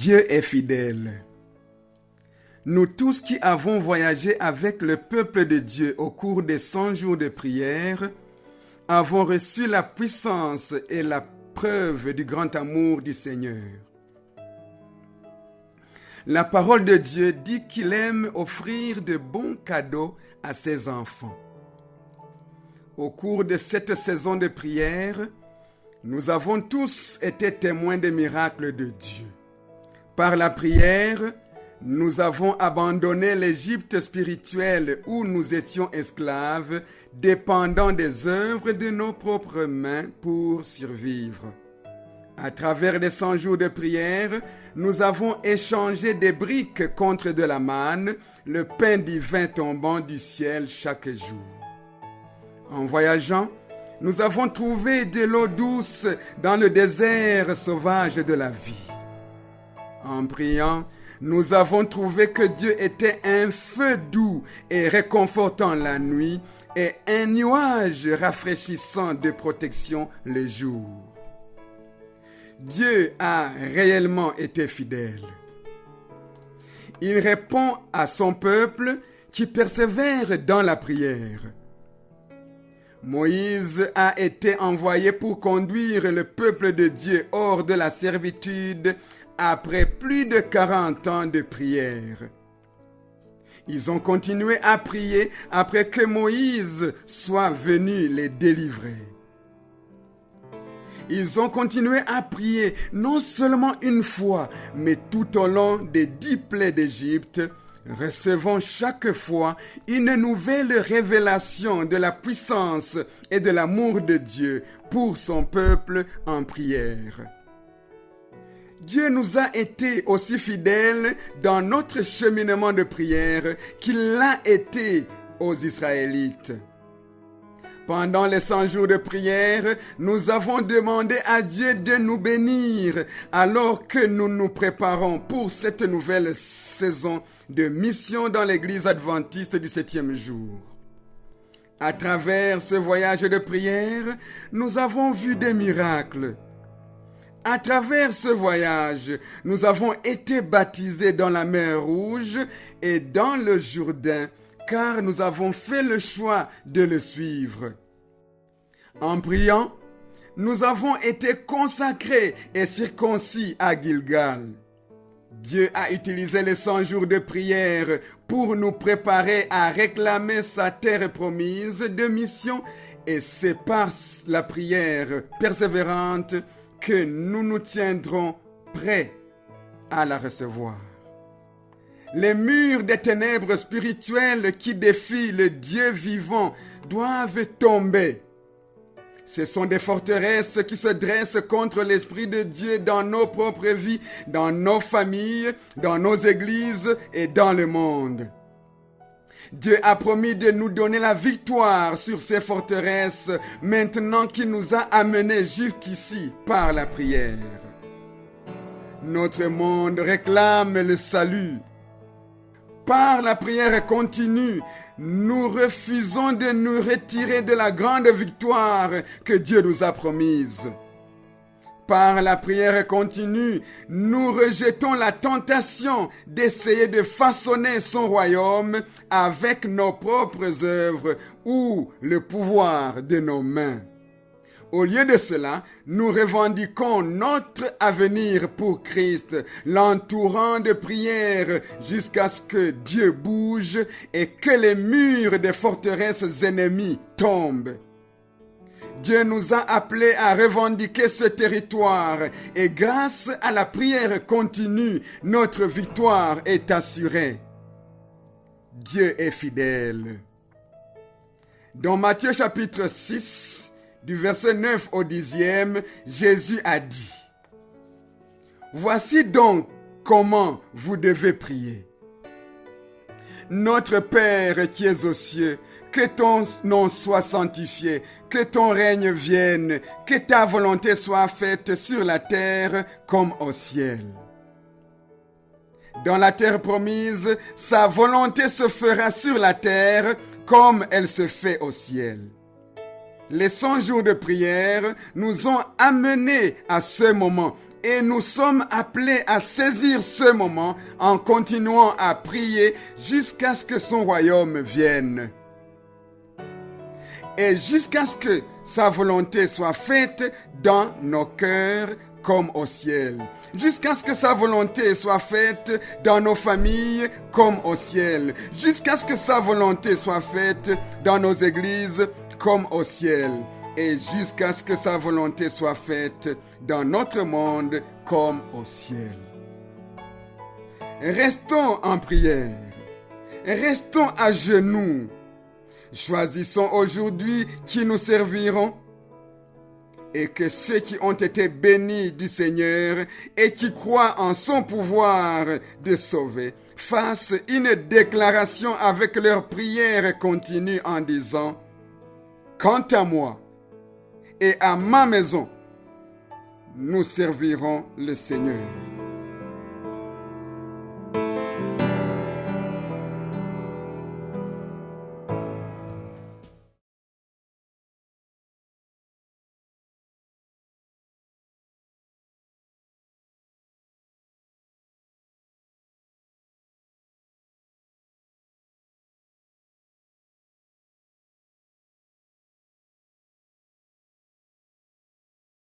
Dieu est fidèle. Nous tous qui avons voyagé avec le peuple de Dieu au cours des 100 jours de prière, avons reçu la puissance et la preuve du grand amour du Seigneur. La parole de Dieu dit qu'il aime offrir de bons cadeaux à ses enfants. Au cours de cette saison de prière, nous avons tous été témoins des miracles de Dieu. Par la prière, nous avons abandonné l'Égypte spirituelle où nous étions esclaves, dépendant des œuvres de nos propres mains pour survivre. À travers les 100 jours de prière, nous avons échangé des briques contre de la manne, le pain divin tombant du ciel chaque jour. En voyageant, nous avons trouvé de l'eau douce dans le désert sauvage de la vie. En priant, nous avons trouvé que Dieu était un feu doux et réconfortant la nuit et un nuage rafraîchissant de protection le jour. Dieu a réellement été fidèle. Il répond à son peuple qui persévère dans la prière. Moïse a été envoyé pour conduire le peuple de Dieu hors de la servitude après plus de 40 ans de prière. Ils ont continué à prier après que Moïse soit venu les délivrer. Ils ont continué à prier non seulement une fois, mais tout au long des 10 plaies d'Égypte, recevant chaque fois une nouvelle révélation de la puissance et de l'amour de Dieu pour son peuple en prière. Dieu nous a été aussi fidèles dans notre cheminement de prière qu'il l'a été aux Israélites. Pendant les 100 jours de prière, nous avons demandé à Dieu de nous bénir alors que nous nous préparons pour cette nouvelle saison de mission dans l'Église adventiste du 7e jour. À travers ce voyage de prière, nous avons vu des miracles. À travers ce voyage, nous avons été baptisés dans la mer Rouge et dans le Jourdain, car nous avons fait le choix de le suivre. En priant, nous avons été consacrés et circoncis à Gilgal. Dieu a utilisé les 100 jours de prière pour nous préparer à réclamer sa terre promise de mission, et c'est par la prière persévérante que nous nous tiendrons prêts à la recevoir. Les murs des ténèbres spirituelles qui défient le Dieu vivant doivent tomber. Ce sont des forteresses qui se dressent contre l'Esprit de Dieu dans nos propres vies, dans nos familles, dans nos églises et dans le monde. Dieu a promis de nous donner la victoire sur ces forteresses maintenant qu'il nous a amenés jusqu'ici par la prière. Notre monde réclame le salut. Par la prière continue, nous refusons de nous retirer de la grande victoire que Dieu nous a promise. Par la prière continue, nous rejetons la tentation d'essayer de façonner son royaume avec nos propres œuvres ou le pouvoir de nos mains. Au lieu de cela, nous revendiquons notre avenir pour Christ, l'entourant de prières jusqu'à ce que Dieu bouge et que les murs des forteresses ennemies tombent. Dieu nous a appelés à revendiquer ce territoire et grâce à la prière continue, notre victoire est assurée. Dieu est fidèle. Dans Matthieu chapitre 6, du verset 9 au 10e, Jésus a dit: « Voici donc comment vous devez prier. Notre Père qui es aux cieux, que ton nom soit sanctifié, que ton règne vienne, que ta volonté soit faite sur la terre comme au ciel. » Dans la terre promise, sa volonté se fera sur la terre comme elle se fait au ciel. Les 100 jours de prière nous ont amenés à ce moment Et nous sommes appelés à saisir ce moment en continuant à prier jusqu'à ce que son royaume vienne. Et jusqu'à ce que sa volonté soit faite dans nos cœurs comme au ciel. Jusqu'à ce que sa volonté soit faite dans nos familles comme au ciel. Jusqu'à ce que sa volonté soit faite dans nos églises comme au ciel. Et jusqu'à ce que sa volonté soit faite dans notre monde comme au ciel. Restons en prière. Restons à genoux. Choisissons aujourd'hui qui nous serviront. Et que ceux qui ont été bénis du Seigneur et qui croient en son pouvoir de sauver fassent une déclaration avec leur prière continue en disant: quant à moi et à ma maison, nous servirons le Seigneur.